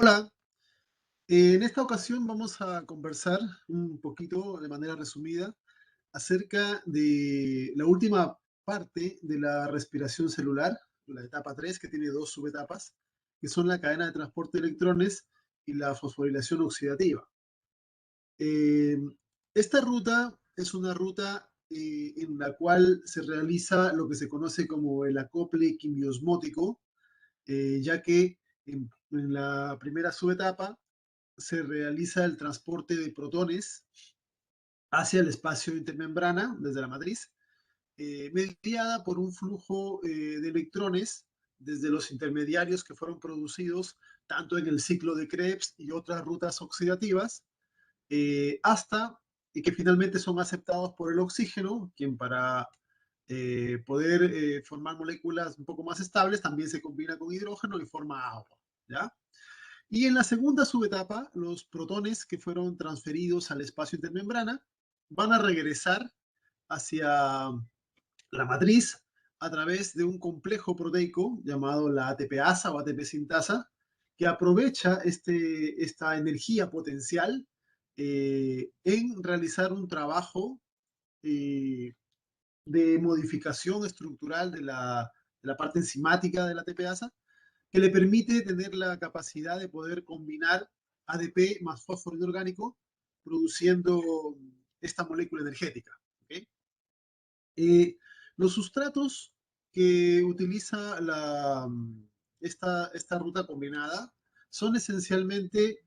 Hola, en esta ocasión vamos a conversar un poquito de manera resumida acerca de la última parte de la respiración celular, la etapa 3, que tiene dos subetapas, que son la cadena de transporte de electrones y la fosforilación oxidativa. Eh, Esta ruta es una ruta en la cual se realiza lo que se conoce como el acople quimiosmótico, ya que en la primera subetapa se realiza el transporte de protones hacia el espacio intermembrana desde la matriz, mediada por un flujo de electrones desde los intermediarios que fueron producidos tanto en el ciclo de Krebs y otras rutas oxidativas, hasta que finalmente son aceptados por el oxígeno, quien para poder formar moléculas un poco más estables también se combina con hidrógeno y forma agua, ¿ya? Y en la segunda subetapa, los protones que fueron transferidos al espacio intermembrana van a regresar hacia la matriz a través de un complejo proteico llamado la ATPasa o ATP sintasa, que aprovecha esta energía potencial en realizar un trabajo eh, de modificación estructural de la parte enzimática de la ATPasa, que le permite tener la capacidad de poder combinar ADP más fósforo inorgánico, produciendo esta molécula energética. ¿Okay? Los sustratos que utiliza esta ruta combinada son esencialmente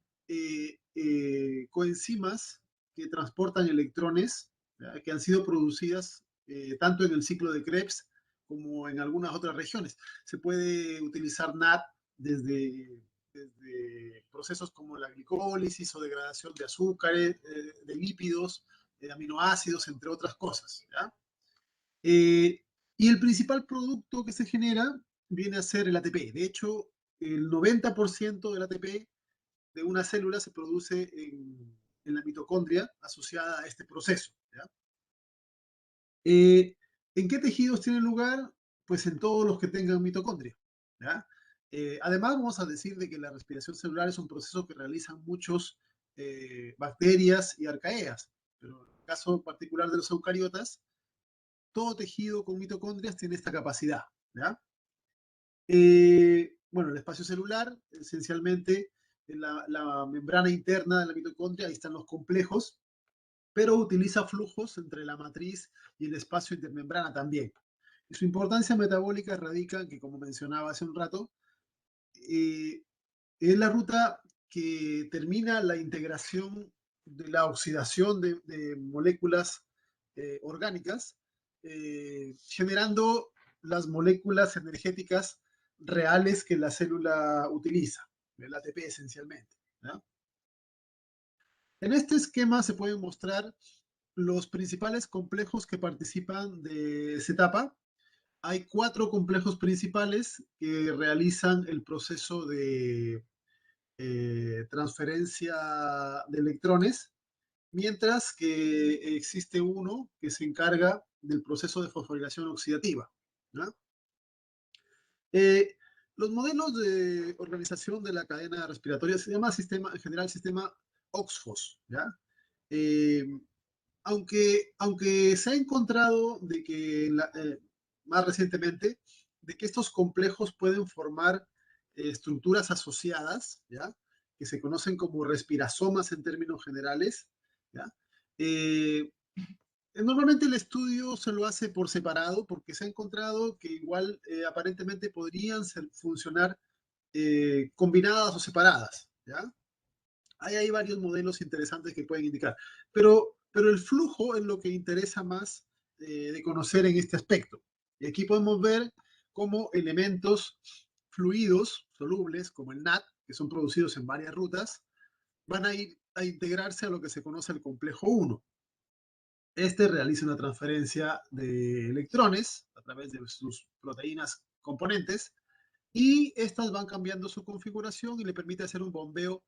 coenzimas que transportan electrones, ¿ya? Que han sido producidas tanto en el ciclo de Krebs como en algunas otras regiones. Se puede utilizar NAT desde procesos como la glicólisis o degradación de azúcares, de lípidos, de aminoácidos, entre otras cosas, ¿ya? Eh, y el principal producto que se genera viene a ser el ATP. De hecho, el 90% del ATP de una célula se produce en la mitocondria asociada a este proceso, ¿ya? ¿En qué tejidos tiene lugar? Pues en todos los que tengan mitocondria, ¿ya? Además, vamos a decir de que la respiración celular es un proceso que realizan muchos bacterias y arcaeas, pero en el caso particular de los eucariotas, todo tejido con mitocondrias tiene esta capacidad, ¿ya? Bueno, el espacio celular, esencialmente, en la membrana interna de la mitocondria, ahí están los complejos, pero utiliza flujos entre la matriz y el espacio intermembrana también. Y su importancia metabólica radica en que, como mencionaba hace un rato, eh, es la ruta que termina la integración de la oxidación de moléculas orgánicas, generando las moléculas energéticas reales que la célula utiliza, el ATP esencialmente, ¿no? En este esquema se pueden mostrar los principales complejos que participan de esta etapa. Hay cuatro complejos principales que realizan el proceso de transferencia de electrones, mientras que existe uno que se encarga del proceso de fosforilación oxidativa, ¿no? Eh, los modelos de organización de la cadena respiratoria se llama sistema, en general, sistema OXFOS, ¿ya? Eh, aunque se ha encontrado de que más recientemente, de que estos complejos pueden formar estructuras asociadas, ¿ya? Que se conocen como respirasomas en términos generales, ¿ya? Eh, Normalmente el estudio se lo hace por separado porque se ha encontrado que igual aparentemente podrían funcionar combinadas o separadas, ¿ya? Hay varios modelos interesantes que pueden indicar, pero el flujo es lo que interesa más de conocer en este aspecto. Y aquí podemos ver cómo elementos fluidos solubles, como el NAT, que son producidos en varias rutas, van a ir a integrarse a lo que se conoce el complejo 1. Este realiza una transferencia de electrones a través de sus proteínas componentes y estas van cambiando su configuración y le permite hacer un bombeo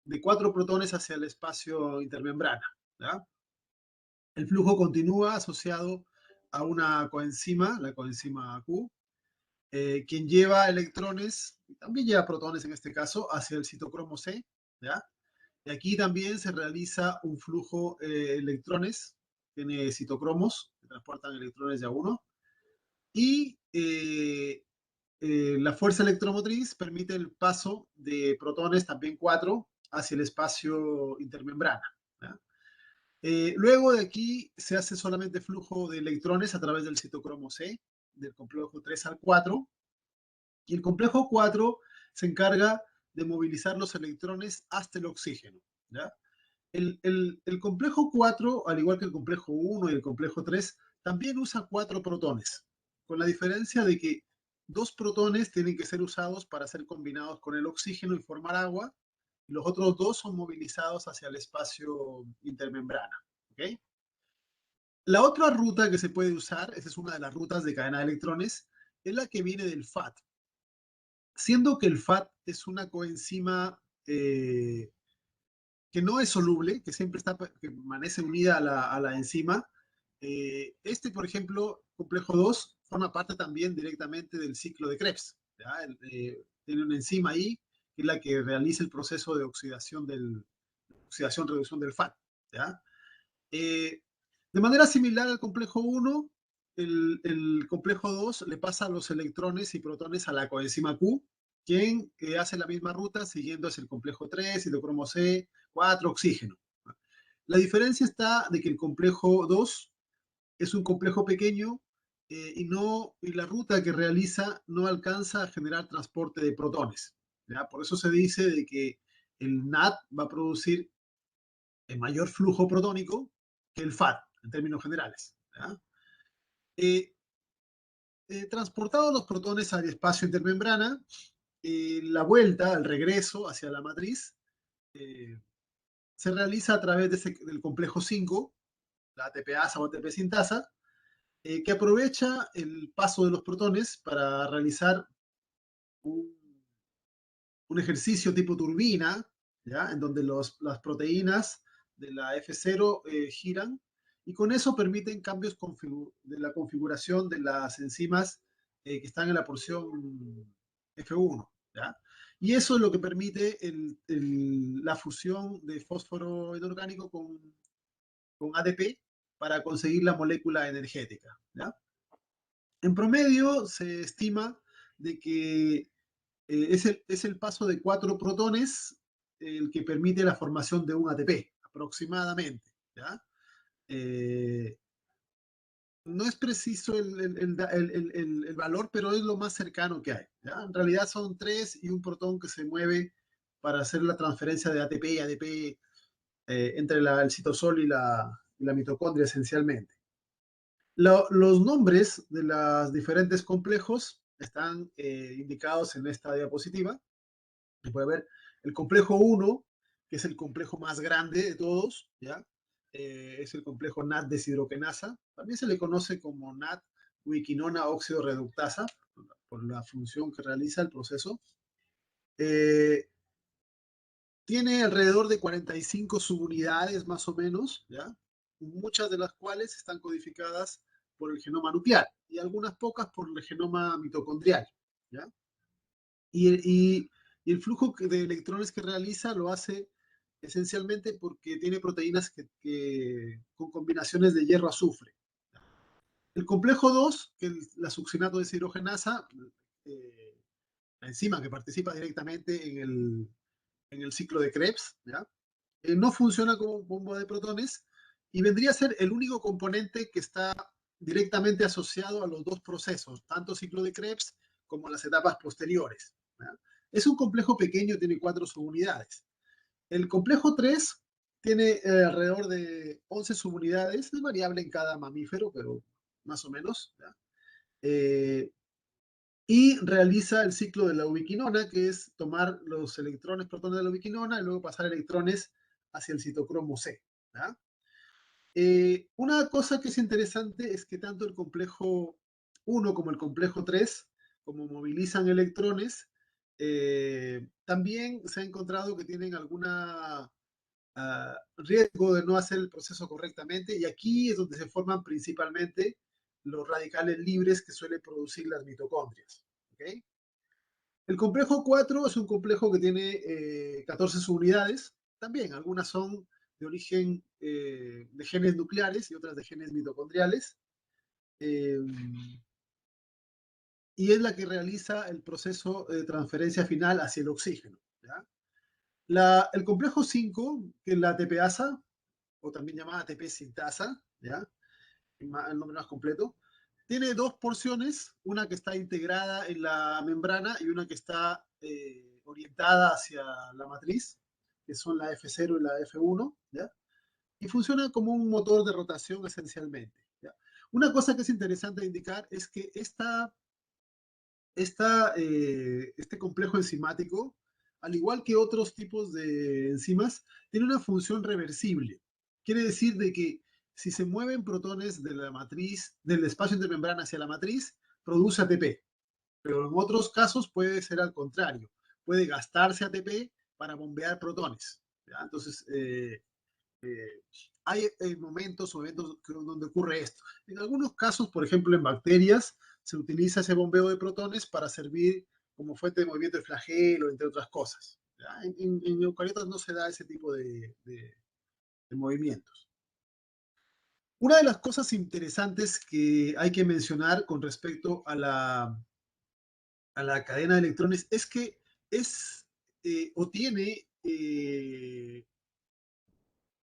de cuatro protones hacia el espacio intermembrana, ¿ya? El flujo continúa asociado a una coenzima, la coenzima Q, quien lleva electrones también lleva protones en este caso, hacia el citocromo C, ¿ya? Y aquí también se realiza un flujo electrones, tiene citocromos que transportan electrones de a uno, y la fuerza electromotriz permite el paso de protones, también cuatro, hacia el espacio intermembrana, ¿ya? Luego de aquí se hace solamente flujo de electrones a través del citocromo C, del complejo 3 al 4, y el complejo 4 se encarga de movilizar los electrones hasta el oxígeno, ¿ya? El complejo 4, al igual que el complejo 1 y el complejo 3, también usa cuatro protones, con la diferencia de que dos protones tienen que ser usados para ser combinados con el oxígeno y formar agua, y los otros dos son movilizados hacia el espacio intermembrana. ¿Okay? La otra ruta que se puede usar, esa es una de las rutas de cadena de electrones, es la que viene del FAT, siendo que el FAT es una coenzima que no es soluble, que siempre está, que permanece unida a la enzima. Por ejemplo, complejo 2, forma parte también directamente del ciclo de Krebs. Tiene una enzima ahí, que es la que realiza el proceso de oxidación, reducción del FAT. ¿Ya? De manera similar al complejo 1, el complejo 2 le pasa los electrones y protones a la coenzima Q, quien hace la misma ruta siguiendo hacia el complejo 3, citocromo C, 4, oxígeno. La diferencia está de que el complejo 2 es un complejo pequeño y la ruta que realiza no alcanza a generar transporte de protones. ¿Ya? Por eso se dice de que el NAT va a producir el mayor flujo protónico que el FAT, en términos generales. ¿Ya? Eh, Transportados los protones al espacio intermembrana, la vuelta, el regreso hacia la matriz, eh, se realiza a través del complejo 5, la ATPasa o ATP sintasa, que aprovecha el paso de los protones para realizar un, un ejercicio tipo turbina, ¿ya? En donde las proteínas de la F0 giran y con eso permiten cambios de la configuración de las enzimas que están en la porción F1. ¿Ya? Y eso es lo que permite la fusión de fósforo inorgánico con ADP para conseguir la molécula energética. ¿Ya? En promedio se estima de que es el paso de cuatro protones el que permite la formación de un ATP, aproximadamente. ¿Ya? Eh, no es preciso el valor, pero es lo más cercano que hay. ¿Ya? En realidad son tres y un protón que se mueve para hacer la transferencia de ATP y ADP entre el citosol y la mitocondria esencialmente. Los nombres de los diferentes complejos están indicados en esta diapositiva. Se puede ver el complejo 1, que es el complejo más grande de todos, ¿ya? Es el complejo NAT deshidrogenasa. También se le conoce como NAT ubiquinona óxido reductasa, por la función que realiza el proceso. Eh, Tiene alrededor de 45 subunidades más o menos, ¿ya? Muchas de las cuales están codificadas por el genoma nuclear y algunas pocas por el genoma mitocondrial. ¿Ya? Y el flujo de electrones que realiza lo hace esencialmente porque tiene proteínas con combinaciones de hierro-azufre. El complejo 2, que es la succinato deshidrogenasa, la enzima que participa directamente en el ciclo de Krebs, ¿ya? No funciona como bomba de protones y vendría a ser el único componente que está directamente asociado a los dos procesos, tanto ciclo de Krebs como las etapas posteriores. ¿Ya? Es un complejo pequeño, tiene cuatro subunidades. El complejo 3 tiene alrededor de 11 subunidades, es variable en cada mamífero, pero más o menos. ¿Ya? Y realiza el ciclo de la ubiquinona, que es tomar los electrones, protones de la ubiquinona y luego pasar electrones hacia el citocromo C. ¿Ya? Una cosa que es interesante es que tanto el complejo 1 como el complejo 3, como movilizan electrones, también se ha encontrado que tienen alguna riesgo de no hacer el proceso correctamente y aquí es donde se forman principalmente los radicales libres que suelen producir las mitocondrias. ¿Okay? El complejo 4 es un complejo que tiene 14 subunidades. También algunas son de origen de genes nucleares y otras de genes mitocondriales. Eh, y es la que realiza el proceso de transferencia final hacia el oxígeno. ¿Ya? El complejo 5, que es la ATPasa, o también llamada ATP sintasa, ¿ya? El nombre más completo, tiene dos porciones, una que está integrada en la membrana y una que está orientada hacia la matriz, que son la F0 y la F1, ¿ya? Y funciona como un motor de rotación esencialmente, ¿ya? Una cosa que es interesante indicar es que este complejo enzimático, al igual que otros tipos de enzimas, tiene una función reversible. Quiere decir de que si se mueven protones de la matriz, del espacio intermembrana hacia la matriz, produce ATP. Pero en otros casos puede ser al contrario. Puede gastarse ATP para bombear protones. ¿Ya? Entonces, eh, hay momentos o eventos donde ocurre esto. En algunos casos, por ejemplo, en bacterias, se utiliza ese bombeo de protones para servir como fuente de movimiento de flagelo, entre otras cosas. ¿Ya? En eucariotas no se da ese tipo de movimientos. Una de las cosas interesantes que hay que mencionar con respecto a la cadena de electrones es que es o tiene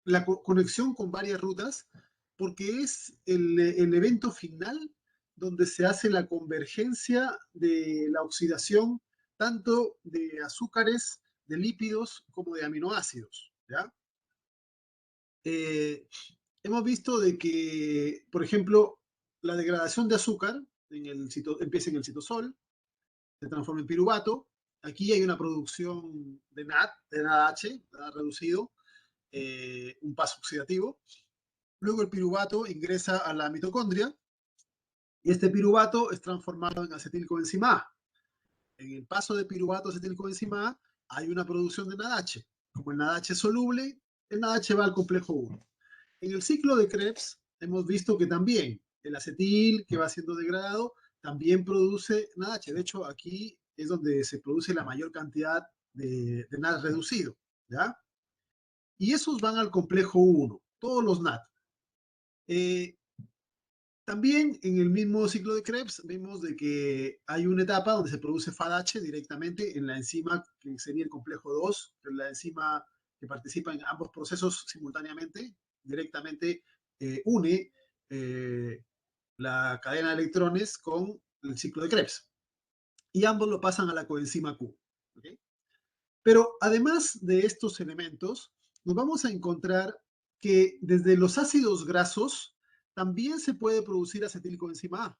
la conexión con varias rutas, porque es el evento final donde se hace la convergencia de la oxidación tanto de azúcares, de lípidos, como de aminoácidos. ¿Ya? Eh, Hemos visto de que, por ejemplo, la degradación de azúcar empieza en el citosol, se transforma en piruvato. Aquí hay una producción de NAD, de NADH, NAD reducido, un paso oxidativo. Luego el piruvato ingresa a la mitocondria y este piruvato es transformado en acetilcoenzima A. En el paso de piruvato a acetilcoenzima A hay una producción de NADH. Como el NADH es soluble, el NADH va al complejo 1. En el ciclo de Krebs hemos visto que también el acetil que va siendo degradado también produce NADH. De hecho, aquí es donde se produce la mayor cantidad de NAD reducido. ¿Ya? Y esos van al complejo 1, todos los NAD. Eh, También en el mismo ciclo de Krebs vemos de que hay una etapa donde se produce FADH directamente en la enzima que sería el complejo 2, que es la enzima que participa en ambos procesos simultáneamente, directamente une la cadena de electrones con el ciclo de Krebs. Y ambos lo pasan a la coenzima Q. ¿Okay? Pero además de estos elementos, nos vamos a encontrar que desde los ácidos grasos también se puede producir acetilcoenzima A.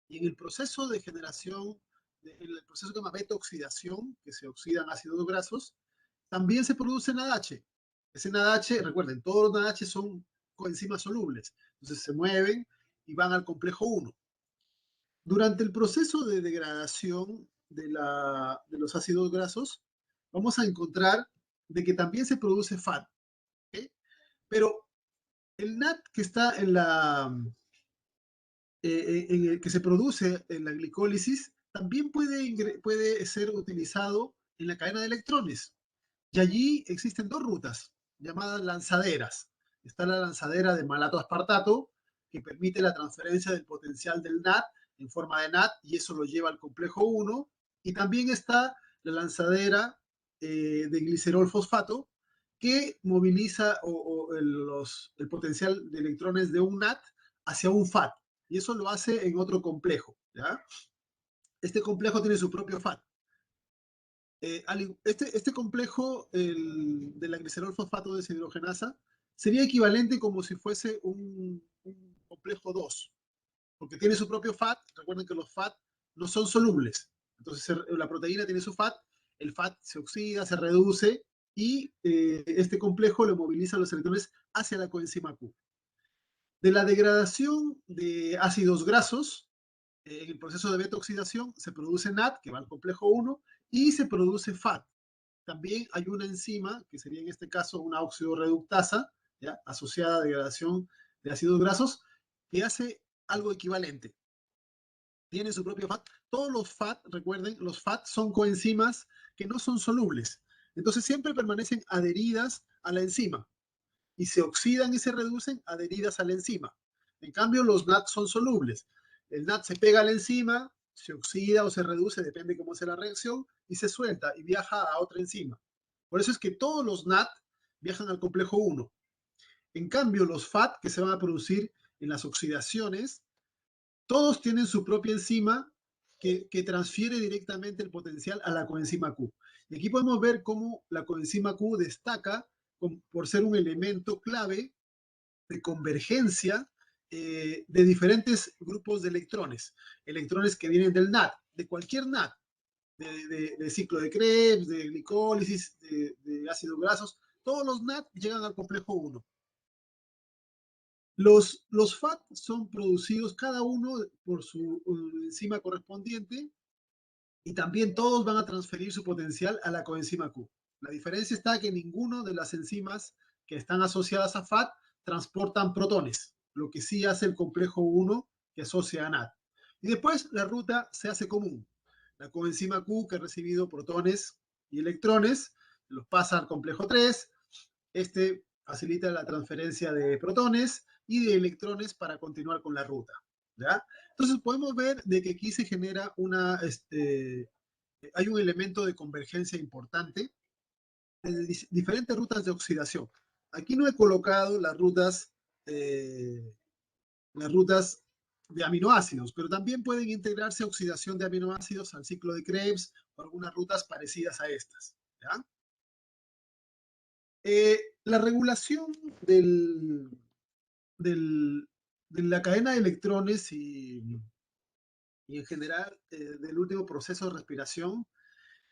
Y en el proceso de generación, en el proceso que se llama beta-oxidación, que se oxidan ácidos grasos, también se produce NADH. Ese NADH, recuerden, todos los NADH son coenzimas solubles. Entonces se mueven y van al complejo 1. Durante el proceso de degradación de los ácidos grasos, vamos a encontrar de que también se produce FAT. ¿Okay? Pero el NAT que está que se produce en la glicólisis también puede ser utilizado en la cadena de electrones. Y allí existen dos rutas llamadas lanzaderas. Está la lanzadera de malato aspartato, que permite la transferencia del potencial del NAT en forma de NAT, y eso lo lleva al complejo 1. Y también está la lanzadera de glicerol fosfato, que moviliza el potencial de electrones de un NAT hacia un FAT. Y eso lo hace en otro complejo. ¿Ya? Este complejo tiene su propio FAT. Este complejo de la glicerol fosfato deshidrogenasa sería equivalente como si fuese un complejo 2, porque tiene su propio FAT. Recuerden que los FAT no son solubles. Entonces la proteína tiene su FAT, el FAT se oxida, se reduce y este complejo le moviliza los electrones hacia la coenzima Q. De la degradación de ácidos grasos, en el proceso de beta-oxidación se produce NAT, que va al complejo 1, y se produce FAT. También hay una enzima, que sería en este caso una oxidorreductasa, ¿ya? Asociada a degradación de ácidos grasos, que hace algo equivalente. tienen su propio FAT. Todos los FAT, recuerden, los FAT son coenzimas que no son solubles. Entonces siempre permanecen adheridas a la enzima y se oxidan y se reducen adheridas a la enzima. En cambio, los NAT son solubles. El NAT se pega a la enzima, se oxida o se reduce, depende cómo sea la reacción, y se suelta y viaja a otra enzima. Por eso es que todos los NAT viajan al complejo 1. En cambio, los FAT que se van a producir en las oxidaciones, todos tienen su propia enzima que transfiere directamente el potencial a la coenzima Q. Y aquí podemos ver cómo la coenzima Q destaca por ser un elemento clave de convergencia de diferentes grupos de electrones. Electrones que vienen del NAT, de cualquier NAT, de ciclo de Krebs, de glicólisis, de ácidos grasos. Todos los NAT llegan al complejo 1. Los FAT son producidos cada uno por su enzima correspondiente y también todos van a transferir su potencial a la coenzima Q. La diferencia está que ninguno de las enzimas que están asociadas a FAT transportan protones, lo que sí hace el complejo 1 que asocia a NAT. Y después la ruta se hace común. La coenzima Q que ha recibido protones y electrones los pasa al complejo 3. Este facilita la transferencia de protones y de electrones para continuar con la ruta. ¿Ya? Entonces podemos ver de que aquí se genera hay un elemento de convergencia importante de diferentes rutas de oxidación. Aquí no he colocado las rutas de aminoácidos, pero también pueden integrarse oxidación de aminoácidos al ciclo de Krebs o algunas rutas parecidas a estas. ¿Ya? La regulación del, de la cadena de electrones y en general del último proceso de respiración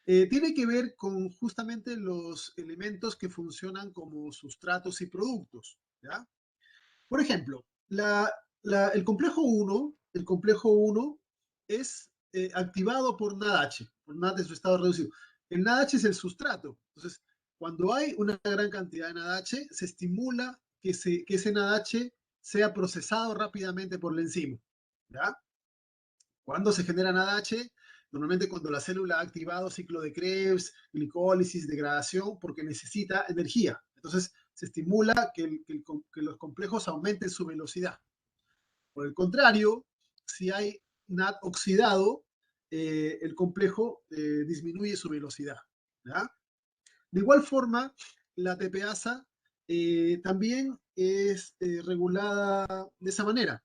tiene que ver con justamente los elementos que funcionan como sustratos y productos. ¿Ya? Por ejemplo, el complejo 1 es activado por NADH, por NAD en su estado reducido. El NADH es el sustrato. Entonces, cuando hay una gran cantidad de NADH, se estimula que ese NADH sea procesado rápidamente por la enzima. ¿Ya? ¿Cuándo se genera NADH? Normalmente cuando la célula ha activado ciclo de Krebs, glicólisis, degradación, porque necesita energía. Entonces se estimula que los complejos aumenten su velocidad. Por el contrario, si hay NAD oxidado, el complejo disminuye su velocidad. ¿Ya? De igual forma, la TPasa también es regulada de esa manera,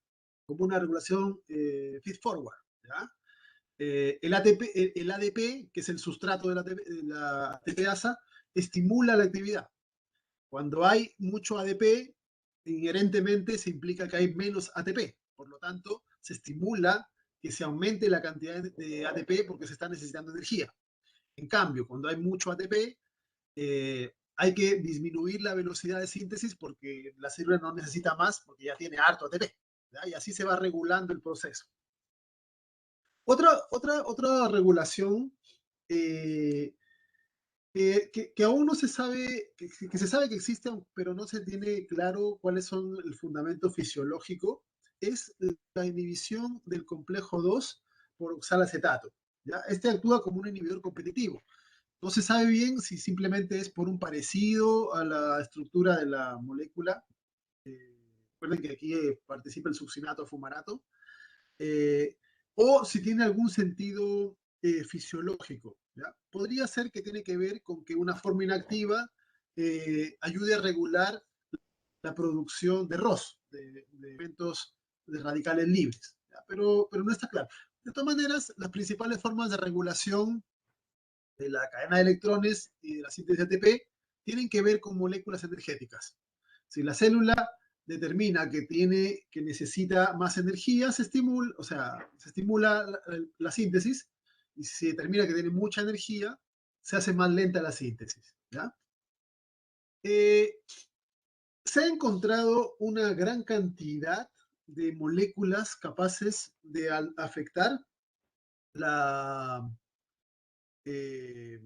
como una regulación feed-forward. ¿Ya? El ADP, que es el sustrato de la TPasa, estimula la actividad. Cuando hay mucho ADP, inherentemente se implica que hay menos ATP. Por lo tanto, se estimula que se aumente la cantidad de ATP porque se está necesitando energía. En cambio, cuando hay mucho ATP, hay que disminuir la velocidad de síntesis porque la célula no necesita más porque ya tiene harto ATP. ¿Ya? Y así se va regulando el proceso. Otra regulación eh, que aún no se sabe, que se sabe que existe, pero no se tiene claro cuáles son el fundamento fisiológico, es la inhibición del complejo 2 por oxalacetato. ¿Ya? Este actúa como un inhibidor competitivo. No se sabe bien si simplemente es por un parecido a la estructura de la molécula. Recuerden que aquí participa el succinato fumarato. Eh, o si tiene algún sentido fisiológico. ¿Ya? Podría ser que tiene que ver con que una forma inactiva ayude a regular la producción de ROS, de elementos de radicales libres, pero no está claro. De todas maneras, las principales formas de regulación de la cadena de electrones y de la síntesis de ATP tienen que ver con moléculas energéticas. Si la célula determina que necesita más energía, se estimula la síntesis, y si se determina que tiene mucha energía, se hace más lenta la síntesis. ¿Ya? Eh, Se ha encontrado una gran cantidad de moléculas capaces de afectar la, eh,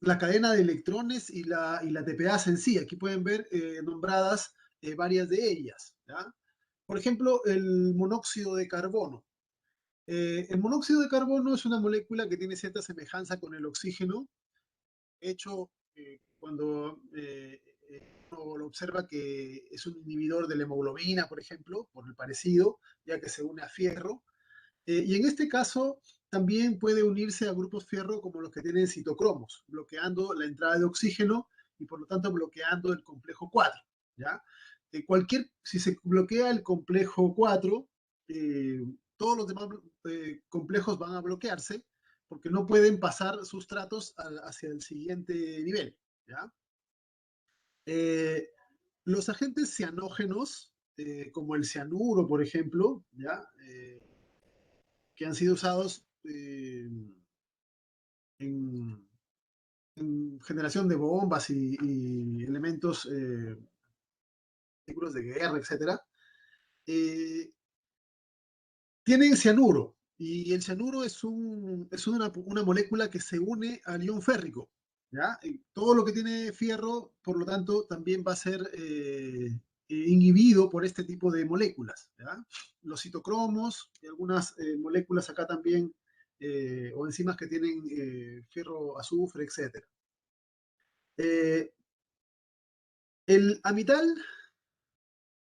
la cadena de electrones y la TPasa en sí. Aquí pueden ver nombradas varias de ellas. ¿Ya? Por ejemplo, el monóxido de carbono. El monóxido de carbono es una molécula que tiene cierta semejanza con el oxígeno. De hecho, cuando uno lo observa que es un inhibidor de la hemoglobina, por ejemplo, por el parecido, ya que se une a fierro. Y en este caso, también puede unirse a grupos fierro como los que tienen citocromos, bloqueando la entrada de oxígeno y por lo tanto bloqueando el complejo 4. ¿Ya? Si se bloquea el complejo 4, eh, todos los demás complejos van a bloquearse porque no pueden pasar sustratos hacia el siguiente nivel. ¿Ya? Eh, los agentes cianógenos, como el cianuro, por ejemplo, ¿ya? Que han sido usados en, en, generación de bombas y elementos, vehículos de guerra, etcétera, eh, tienen cianuro. Y el cianuro es una molécula que se une al ion férrico. ¿Ya? Y todo lo que tiene fierro, por lo tanto, también va a ser inhibido por este tipo de moléculas. ¿Ya? Los citocromos y algunas moléculas acá también, o enzimas que tienen fierro, azufre, etc. Eh, el amital,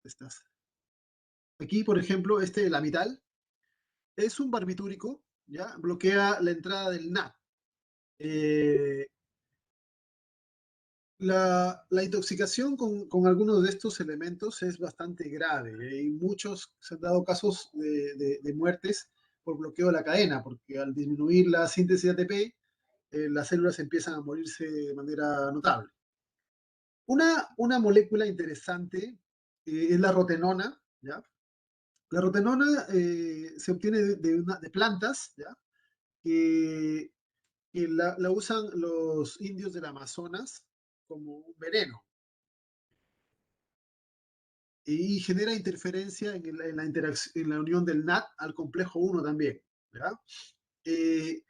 estás aquí, por ejemplo, el amital, es un barbitúrico, ¿ya? Bloquea la entrada del NAD. Eh, la intoxicación con algunos de estos elementos es bastante grave, y muchos se han dado casos de muertes por bloqueo de la cadena, porque al disminuir la síntesis de ATP, las células empiezan a morirse de manera notable. Una molécula interesante es la rotenona, ¿ya? La rotenona se obtiene de plantas, ¿ya? Que, que la usan los indios del Amazonas como un veneno y genera interferencia en la unión del NAT al complejo 1 también. ¿Ya? Eh,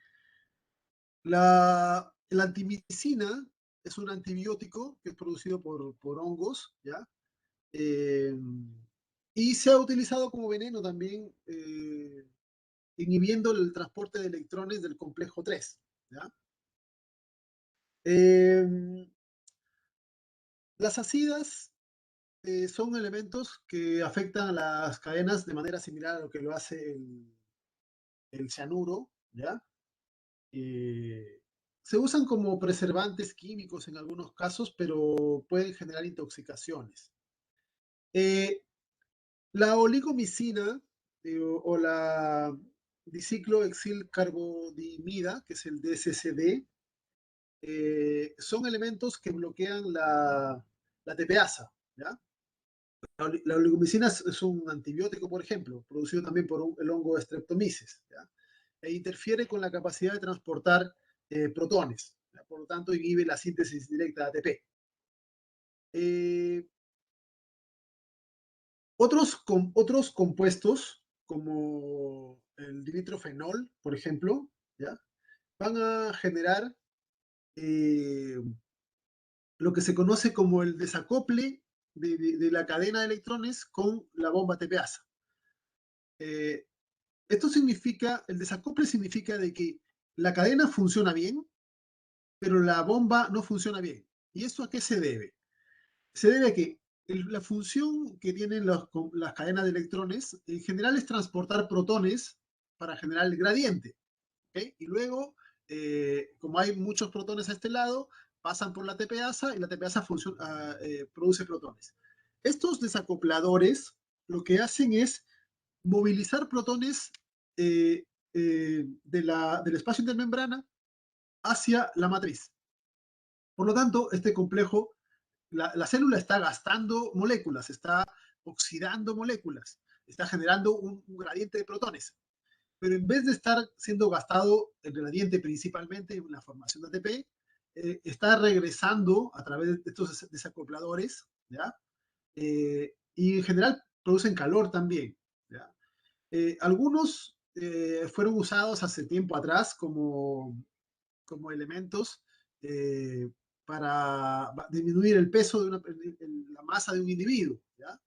la antimicina es un antibiótico que es producido por hongos, ¿ya? Eh, y se ha utilizado como veneno también, inhibiendo el transporte de electrones del complejo 3. ¿Ya? Eh, las acidas son elementos que afectan a las cadenas de manera similar a lo que lo hace el cianuro, ¿ya? Eh, se usan como preservantes químicos en algunos casos, pero pueden generar intoxicaciones. Eh, la oligomicina o la diciclohexilcarbonidimida, que es el DSCD, son elementos que bloquean la tepeasa, ¿ya? La oligomicina es un antibiótico, por ejemplo, producido también por el hongo Streptomyces, ¿ya? E interfiere con la capacidad de transportar protones, ¿ya? Por lo tanto inhibe la síntesis directa de ATP. Eh, otros compuestos, como el dinitrofenol, por ejemplo, ¿ya? Van a generar eh, lo que se conoce como el desacople de la cadena de electrones con la bomba TPasa. Eh, Esto significa, el desacople significa de que la cadena funciona bien, pero la bomba no funciona bien. ¿Y esto a qué se debe? Se debe a que la función que tienen las cadenas de electrones en general es transportar protones para generar el gradiente. ¿Okay? Y luego, como hay muchos protones a este lado, pasan por la TPasa y la TPasa produce protones. Estos desacopladores lo que hacen es movilizar protones del espacio intermembrana hacia la matriz. Por lo tanto, este complejo, la célula está gastando moléculas, está oxidando moléculas, está generando un gradiente de protones. Pero en vez de estar siendo gastado el gradiente principalmente en la formación de ATP, está regresando a través de estos desacopladores, ¿ya? Y en general producen calor también, ¿ya? Algunos fueron usados hace tiempo atrás como elementos eh, para disminuir el peso de la masa de un individuo, ¿ya?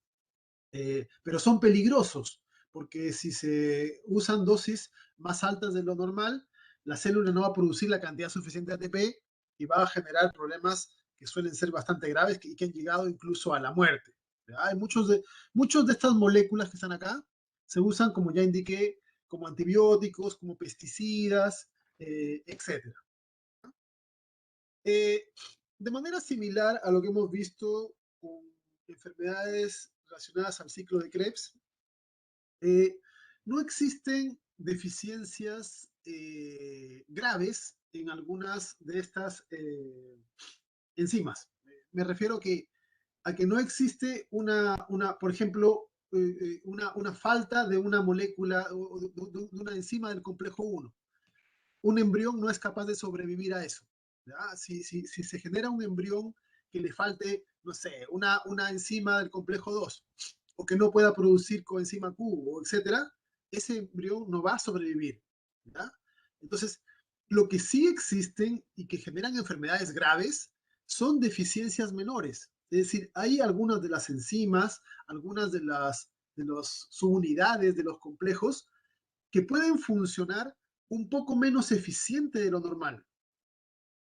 Pero son peligrosos porque si se usan dosis más altas de lo normal, la célula no va a producir la cantidad suficiente de ATP y va a generar problemas que suelen ser bastante graves y que han llegado incluso a la muerte. Hay muchos de estas moléculas que están acá se usan, como ya indiqué, como antibióticos, como pesticidas, etcétera. Eh, de manera similar a lo que hemos visto con enfermedades relacionadas al ciclo de Krebs, no existen deficiencias graves en algunas de estas enzimas. Me refiero a que no existe por ejemplo, una falta de una molécula o de una enzima del complejo 1. Un embrión no es capaz de sobrevivir a eso. Si se genera un embrión que le falte, no sé, una enzima del complejo 2 o que no pueda producir coenzima Q, etcétera, ese embrión no va a sobrevivir. ¿Ya? Entonces, lo que sí existen y que generan enfermedades graves son deficiencias menores. Es decir, hay algunas de las enzimas, algunas de las subunidades de los complejos que pueden funcionar un poco menos eficiente de lo normal.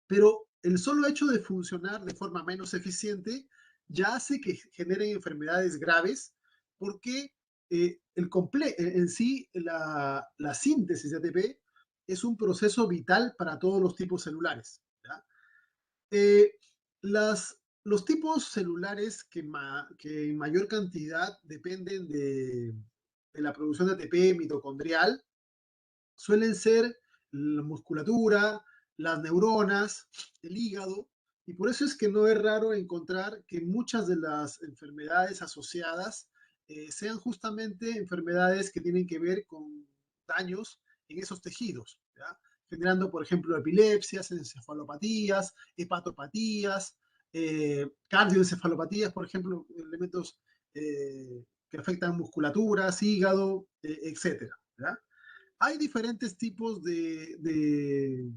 Pero el solo hecho de funcionar de forma menos eficiente ya hace que generen enfermedades graves porque en sí la síntesis de ATP es un proceso vital para todos los tipos celulares. ¿Ya? Eh, los tipos celulares que en mayor cantidad dependen de la producción de ATP mitocondrial suelen ser la musculatura, las neuronas, el hígado, y por eso es que no es raro encontrar que muchas de las enfermedades asociadas sean justamente enfermedades que tienen que ver con daños en esos tejidos, ¿ya? Generando, por ejemplo, epilepsias, encefalopatías, hepatopatías, cardioencefalopatías, por ejemplo, elementos que afectan musculaturas, hígado, etcétera. ¿Ya? Hay diferentes tipos de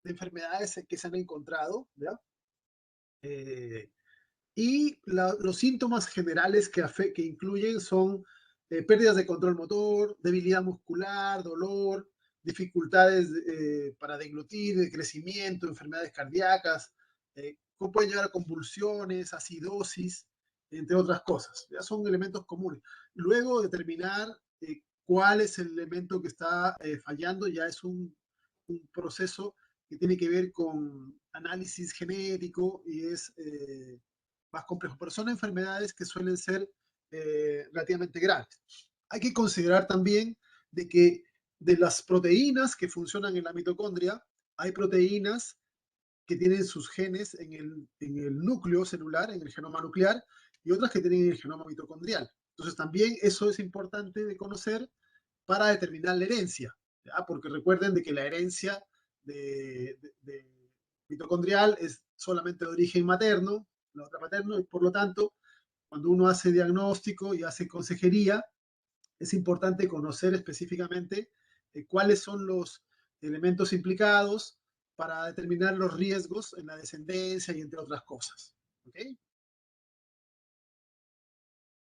enfermedades que se han encontrado, ¿ya? Eh, y los síntomas generales que incluyen son pérdidas de control motor, debilidad muscular, dolor, dificultades para deglutir, de crecimiento, enfermedades cardíacas, pueden llegar a convulsiones, acidosis, entre otras cosas. Ya son elementos comunes. Luego determinar cuál es el elemento que está fallando ya es un proceso que tiene que ver con análisis genético y es más complejo, pero son enfermedades que suelen ser relativamente graves. Hay que considerar también de que de las proteínas que funcionan en la mitocondria, hay proteínas que tienen sus genes en el núcleo celular, en el genoma nuclear, y otras que tienen en el genoma mitocondrial. Entonces también eso es importante de conocer para determinar la herencia, ¿ya? Porque recuerden de que la herencia de mitocondrial es solamente de origen materno, la otra paterno, y por lo tanto, cuando uno hace diagnóstico y hace consejería, es importante conocer específicamente cuáles son los elementos implicados para determinar los riesgos en la descendencia y entre otras cosas. ¿Okay?